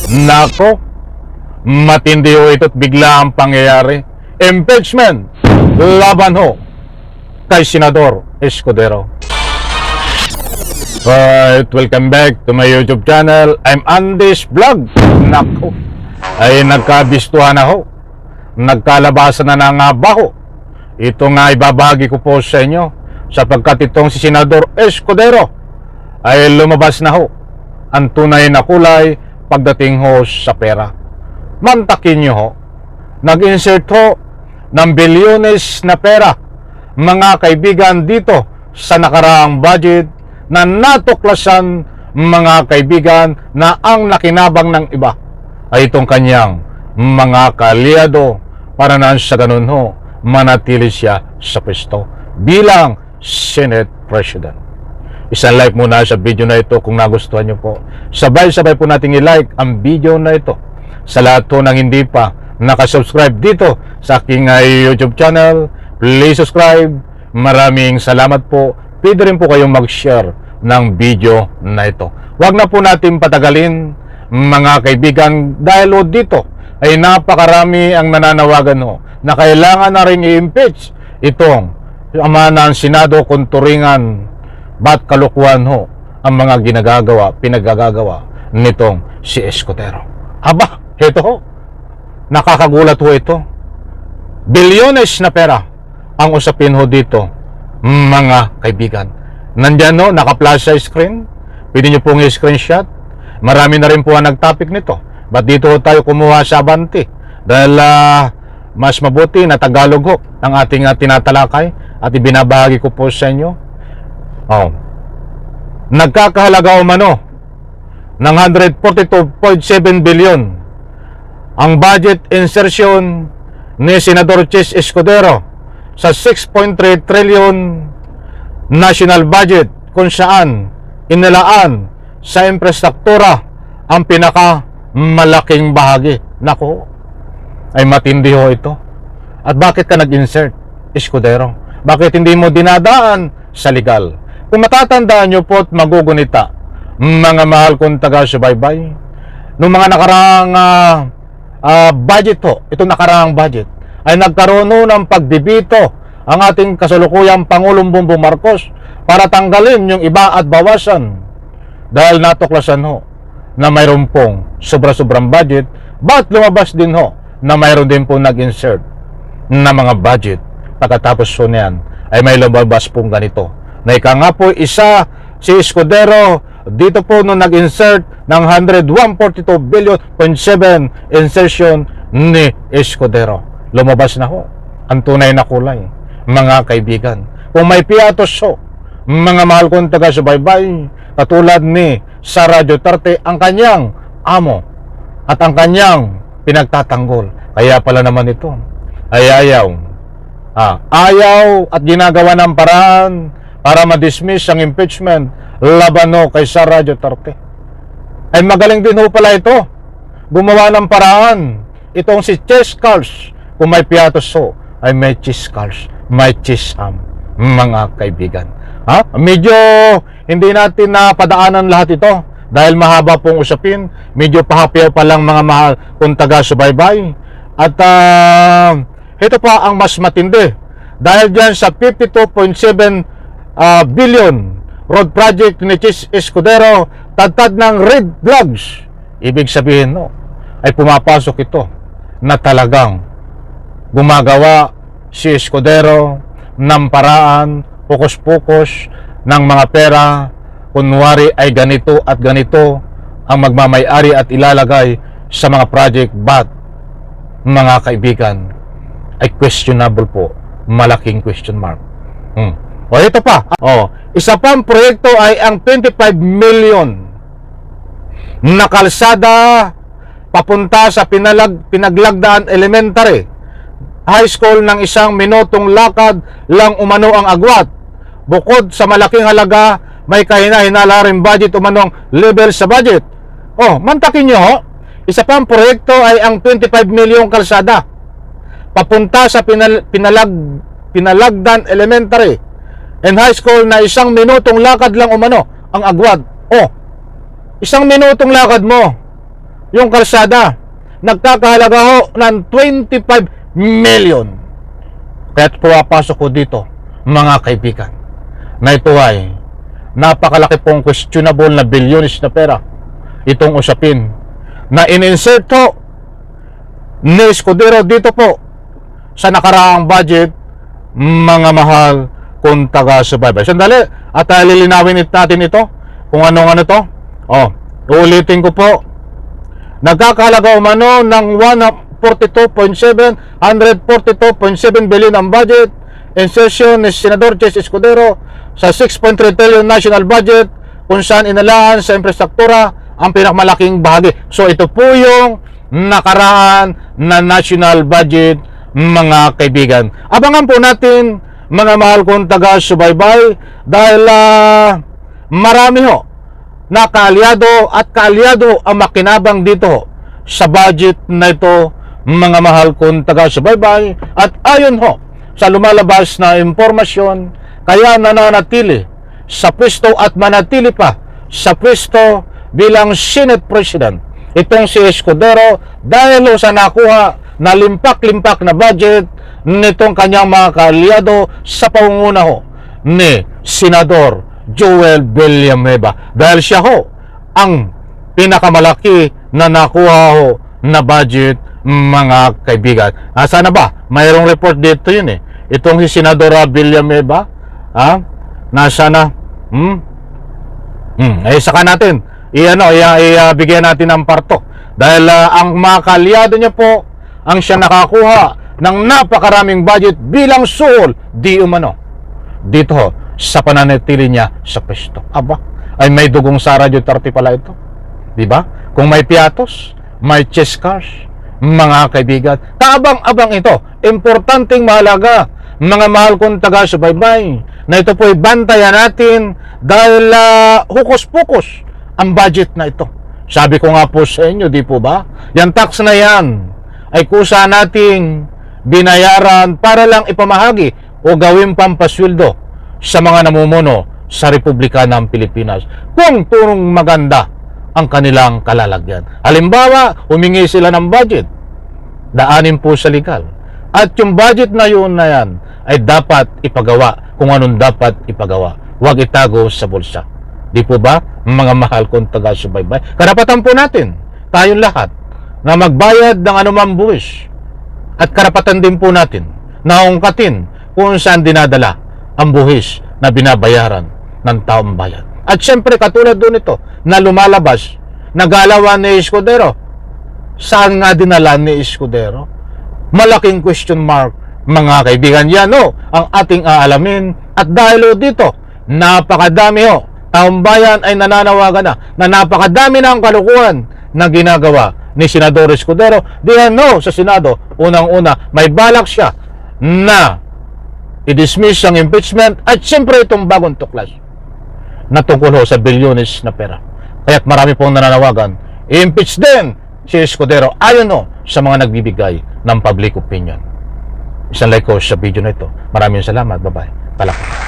Nako, matindi ho ito't bigla ang pangyayari. Impeachment laban ho kay Senador Escudero. Right, welcome back to my YouTube channel. I'm Andy's Vlog. Nako, ay nagkabistuhan na ho. Nagkalabasan na nga ba ho? Ito nga ibabahagi ko po sa inyo sapagkat itong si Senador Escudero ay lumabas na ho ang tunay na kulay pagdating ho sa pera. Mantakin nyo ho, nag-insert ho ng bilyones na pera, mga kaibigan, dito sa nakaraang budget na natuklasan, mga kaibigan, na ang nakinabang ng iba ay itong kanyang mga kaaliado para nang sa ganun ho manatili siya sa pwesto bilang Senate President. Isang like muna sa video na ito kung nagustuhan nyo po. Sabay-sabay po nating i-like ang video na ito. Sa lahat po ng hindi pa nakasubscribe dito sa aking YouTube channel, please subscribe. Maraming salamat po. Pwede rin po kayong mag-share ng video na ito. Huwag na po natin patagalin, mga kaibigan, dahil dito ay napakarami ang nananawagan ho na kailangan na rin i-impeach itong ama ng Senado kung turingan ba't kalukuhan ho ang mga pinagagagawa nitong si Escudero. Aba, ito ho, nakakagulat ho ito. Bilyones na pera ang usapin ho dito, mga kaibigan. Nandyan ho, naka-flash sa screen. Pwede nyo pong i-screenshot. Marami na rin po ang nag-topic nito. Ba't dito ho tayo kumuha sa Abante? Dahil mas mabuti na Tagalog ho ang ating tinatalakay at ibinabahagi ko po sa inyo. Nagkakahalaga umano ng 142.7 billion ang budget insertion ni Senador Chis Escudero sa 6.3 trillion national budget kung saan inilaan sa infrastruktura ang pinakamalaking bahagi. Nako, ay matindi ho ito. At bakit ka nag-insert, Escudero? Bakit hindi mo dinadaan sa legal? Kung matatandaan nyo po at magugunita, mga mahal kong taga-subaybay, nung mga nakaraang budget ho, itong nakaraang budget, ay nagkaroon ng pagdibito ang ating kasalukuyang Pangulong Bongbong Marcos para tanggalin yung iba at bawasan dahil natuklasan ho na mayroon pong sobra-sobrang budget. But lumabas din ho na mayroon din po nag-insert na mga budget. Pagkatapos po niyan ay may lumabas pong ganito na ika nga po isa si Escudero dito po nung nag-insert ng 142.7 billion insertion ni Escudero. Lumabas na ho ang tunay na kulay, mga kaibigan. Kung may piatos ho, mga mahal kong taga-subaybay, katulad ni Sara Duterte, ang kanyang amo at ang kanyang pinagtatanggol. Kaya pala naman ito ay ayaw at ginagawa ng paraan para ma-dismiss ang impeachment laban ho kay Sara Duterte. Ay magaling din ho pala ito, gumawa ng paraan. Itong si Chis Carls, kung may piatos ho ay may Chis Carls, may Chis Ham, mga kaibigan. Medyo hindi natin napadaanan lahat ito dahil mahaba pong usapin. Medyo pahapiyaw pa lang, mga mahal kung taga-subaybay. At ito pa ang mas matindi. Dahil dyan sa 52.7 billion road project ni Chis Escudero, tadtad ng red flags. Ibig sabihin ay pumapasok ito na talagang gumagawa si Escudero ng paraan, pukos-pukos ng mga pera. Kunwari ay ganito at ganito ang magmamay-ari at ilalagay sa mga project, but mga kaibigan ay questionable po, malaking question mark. O ito pa, isa pang proyekto ay ang 25 million na kalsada papunta sa Pinaglagdaan Elementary High School ng 1 minutong lakad lang umano ang agwat. Bukod sa malaking halaga, may kahina-hinala rin budget umanong level sa budget. Mantakin nyo isa pang proyekto ay ang 25 milyong kalsada papunta sa Pinalagdan Elementary and High School na 1 minutong lakad lang umano ang agwat. 1 minutong lakad mo, yung kalsada. Nagkakahalaga ho ng 25 million. Kaya't pumapasok ko dito, mga kaibigan, na ito ay napakalaki pong questionable na bilyones na pera. Itong usapin na in-insert ho ni Escudero dito po sa nakaraang budget, mga mahal kung taga-subaybay. Sandali, at lilinawin natin ito kung ano to. Ulitin ko po. Nagkakahalaga umano ng 142.7 billion ang budget insertion ni Senador Chis Escudero sa 6.3 trillion national budget, kung saan inalaan sa infrastruktura ang pinakamalaking bahagi. So ito po yung nakaraan na national budget, mga kaibigan. Abangan po natin, mga mahal kong taga-subaybay, dahil marami ho na kaalyado at kaalyado ang makinabang dito sa budget na ito, mga mahal kong taga-subaybay. At ayon ho sa lumalabas na impormasyon, kaya nananatili sa pwesto at manatili pa sa pwesto bilang Senate President itong si Escudero dahil sa nakuha na limpak-limpak na budget nitong kanyang mga kaalyado sa pangunguna ho ni Senador Joel Villanueva, dahil siya ho ang pinakamalaki na nakuha ho na budget, mga kaibigan. Sana ba mayroong report dito yun itong si Senador Villanueva, nasa na saka natin bigyan natin ng parto, dahil ang mga kaalyado niya po ang siya nakakuha ng napakaraming budget bilang suhol di umano dito ho sa pananatili niya sa pwesto. Aba, ay may dugong sa Radio 30 pala ito, di ba? Kung may piatos, may chess cars, mga kaibigan, kaabang-abang ito. Importanteng mahalaga, mga mahal kong taga-subaybay, na ito po'y bantayan natin dahil hukus-pukus ang budget na ito. Sabi ko nga po sa inyo, di po ba? Yan tax na yan ay kusa nating binayaran para lang ipamahagi o gawin pampasweldo sa mga namumuno sa Republika ng Pilipinas kung turong maganda ang kanilang kalalagyan. Halimbawa, humingi sila ng budget, daanin po sa legal. At yung budget na yun na yan ay dapat ipagawa kung anong dapat ipagawa. Huwag itago sa bulsa. Di po ba, mga mahal kong taga-subaybay? Karapatan po natin, tayong lahat, na magbayad ng anumang buwis. At karapatan din po natin na ungkatin kung saan dinadala ang buwis na binabayaran ng taong bayan. At syempre, katulad doon ito na lumalabas, nagalawan ni Escudero. Saan nga dinala ni Escudero? Malaking question mark, mga kaibigan. Yan ang ating aalamin. At dahil dito, napakadami taong bayan ay nananawagan na napakadami na ang kalukuhan na ginagawa ni Senador Escudero. Diyan sa Senado, unang-una, may balak siya na i-dismiss ang impeachment at siyempre itong bagong tuklas na tungkol sa bilyones na pera. Kaya't marami pong nananawagan, i-impeach din si Escudero ayon sa mga nagbibigay ng public opinion. Isang like ko sa video na ito. Maraming salamat. Bye-bye. Palakpak.